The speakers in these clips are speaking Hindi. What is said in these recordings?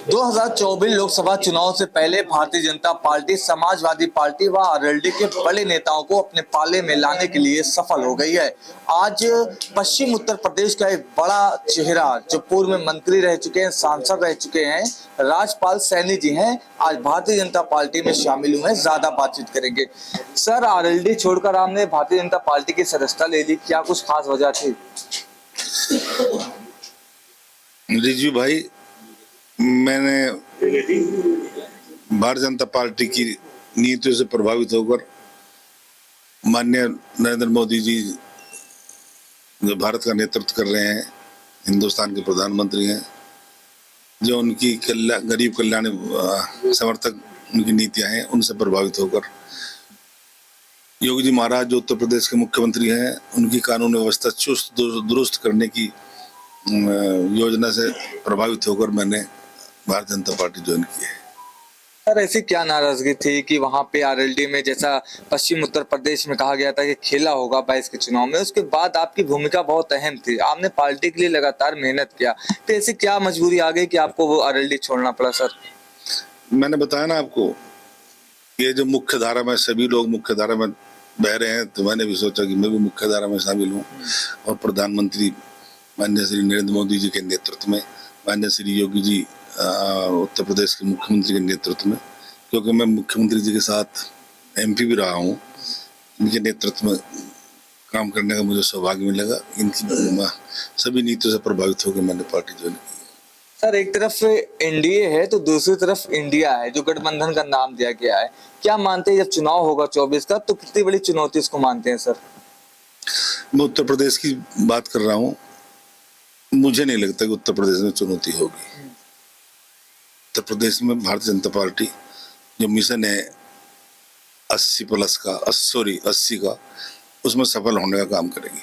2024 लोकसभा चुनाव से पहले भारतीय जनता पार्टी, समाजवादी पार्टी व आरएलडी के बड़े नेताओं को अपने पाले में लाने के लिए सफल हो गई है। आज पश्चिम उत्तर प्रदेश का एक बड़ा चेहरा जो पूर्व में मंत्री रह चुके हैं, सांसद रह चुके हैं, राजपाल सैनी जी हैं, आज भारतीय जनता पार्टी में शामिल हुए हैं। ज्यादा बातचीत करेंगे। सर, आरएलडी छोड़कर आपने भारतीय जनता पार्टी की सदस्यता ले ली, क्या कुछ खास वजह थी? रिजवी भाई, मैंने भारतीय जनता पार्टी की नीतियों से प्रभावित होकर माननीय नरेंद्र मोदी जी जो भारत का नेतृत्व कर रहे हैं, हिंदुस्तान के प्रधानमंत्री हैं, जो उनकी गरीब कल्याण समर्थक उनकी नीतियां हैं, उनसे प्रभावित होकर योगी जी महाराज जो उत्तर प्रदेश के मुख्यमंत्री हैं, उनकी कानून व्यवस्था चुस्त दुरुस्त करने की योजना से प्रभावित होकर मैंने भारतीय जनता पार्टी ज्वाइन की है। सर, ऐसी क्या नाराजगी थी कि वहां पे आरएलडी में, जैसा पश्चिम उत्तर प्रदेश में कहा गया था कि खेला होगा 22 के चुनाव में, उसके बाद आपकी भूमिका बहुत अहम थी, आपने पार्टी के लिए लगातार मेहनत किया, तो ऐसी क्या मजबूरी आ गई कि आपको वो आरएलडी छोड़ना पड़ा? सर, मैंने बताया ना आपको, ये जो मुख्य धारा में सभी लोग मुख्य धारा में बह रहे हैं, तो मैंने भी सोचा कि मैं भी मुख्य धारा में शामिल हूँ और प्रधानमंत्री माननीय श्री नरेंद्र मोदी जी के नेतृत्व में, माननीय श्री योगी जी उत्तर प्रदेश के मुख्यमंत्री के नेतृत्व में, क्योंकि मैं मुख्यमंत्री जी के साथ एमपी भी रहा हूँ, इनके नेतृत्व में काम करने का मुझे सौभाग्य मिलेगा। इनकी सभी नीतियों से प्रभावित होकर मैंने पार्टी ज्वाइन की। सर, एक तरफ एनडीए है तो दूसरी तरफ इंडिया है, जो गठबंधन का नाम दिया गया है। क्या मानते हैं, जब चुनाव होगा 24 का, तो कितनी बड़ी चुनौती इसको मानते हैं? सर, मैं उत्तर प्रदेश की बात कर रहा हूँ, मुझे नहीं लगता कि उत्तर प्रदेश में चुनौती होगी। उत्तर प्रदेश में भारतीय जनता पार्टी जो मिशन है 80 का, उसमें सफल होने का काम करेगी।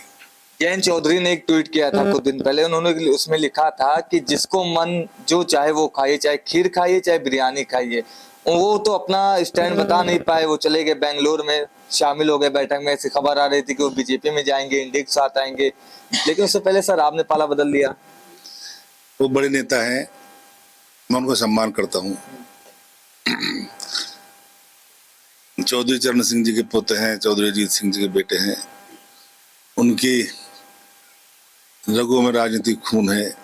जयंत चौधरी ने एक ट्वीट किया था कुछ दिन पहले, उन्होंने उसमें लिखा था कि जिसको मन जो चाहे वो खाइए, चाहे खीर खाइए चाहे बिरयानी खाइए। वो तो अपना स्टैंड बता नहीं पाए, वो चले गए बेंगलोर में, शामिल हो गए बैठक में। ऐसी खबर आ रही थी कि वो बीजेपी में जाएंगे, इंडिया के साथ आएंगे, लेकिन उससे पहले सर आपने पाला बदल दिया। वो बड़े नेता हैं, मैं उनको सम्मान करता हूँ। चौधरी चरण सिंह जी के पोते हैं, चौधरी अजीत सिंह जी के बेटे हैं, उनकी रगों में राजनीतिक खून है,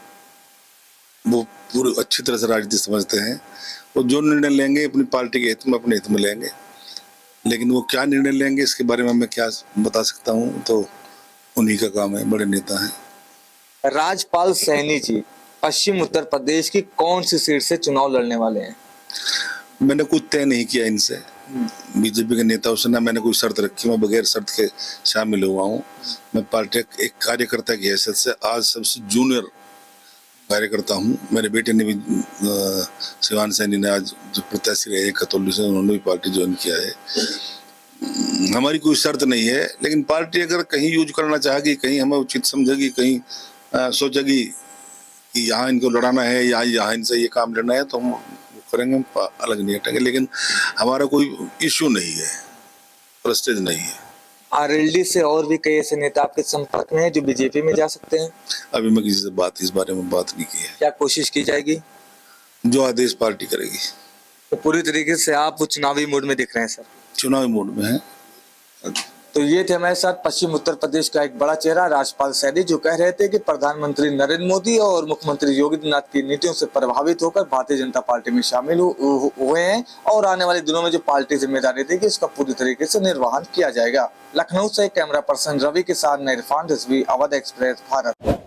वो पूरी अच्छी तरह से राजनीति समझते हैं। वो जो निर्णय लेंगे अपनी पार्टी के हित में, अपने हित में लेंगे, लेकिन वो क्या निर्णय लेंगे इसके बारे में मैं क्या बता सकता हूँ, तो उन्हीं का काम है, बड़े नेता हैं। राजपाल सैनी जी पश्चिम उत्तर प्रदेश की कौन सी सीट से चुनाव लड़ने वाले हैं? मैंने कुछ तय नहीं किया इनसे, बीजेपी के नेताओं से ना मैंने कोई शर्त रखी, मैं बगैर शर्त के शामिल हुआ हूँ। मैं पार्टी एक कार्यकर्ता की हैसियत से आज सबसे जूनियर कार्यकर्ता हूँ। मेरे बेटे ने भी, शिवान सैनी ने, आज जो प्रत्याशी रहे खतौली से, उन्होंने भी पार्टी ज्वाइन किया है। हमारी कोई शर्त नहीं है, लेकिन पार्टी अगर कहीं यूज करना चाहेगी, कहीं हमें उचित समझेगी, कहीं सोचेगी कि यहाँ इनको लड़ाना है या यहाँ इनसे ये काम लेना है, तो हम करेंगे, अलग नहीं हटेंगे। लेकिन हमारा कोई इश्यू नहीं है, प्रेस्टीज नहीं है। आरएलडी से और भी कई ऐसे नेता आपके संपर्क में हैं जो बीजेपी में जा सकते हैं? अभी मैं किसी से इस बारे में बात नहीं की है। क्या कोशिश की जाएगी? जो आदेश पार्टी करेगी। तो पूरी तरीके से आप वो चुनावी मूड में दिख रहे हैं? सर, चुनावी मूड में है। तो ये थे हमारे साथ पश्चिम उत्तर प्रदेश का एक बड़ा चेहरा राजपाल सैनी, जो कह रहे थे कि प्रधानमंत्री नरेंद्र मोदी और मुख्यमंत्री योगी आदित्यनाथ की नीतियों से प्रभावित होकर भारतीय जनता पार्टी में शामिल हुए हैं और आने वाले दिनों में जो पार्टी जिम्मेदारी देगी उसका पूरी तरीके से निर्वहन किया जाएगा। लखनऊ से कैमरा पर्सन रवि के साथ मैं इरफान रिजवी, अवध एक्सप्रेस, भारत।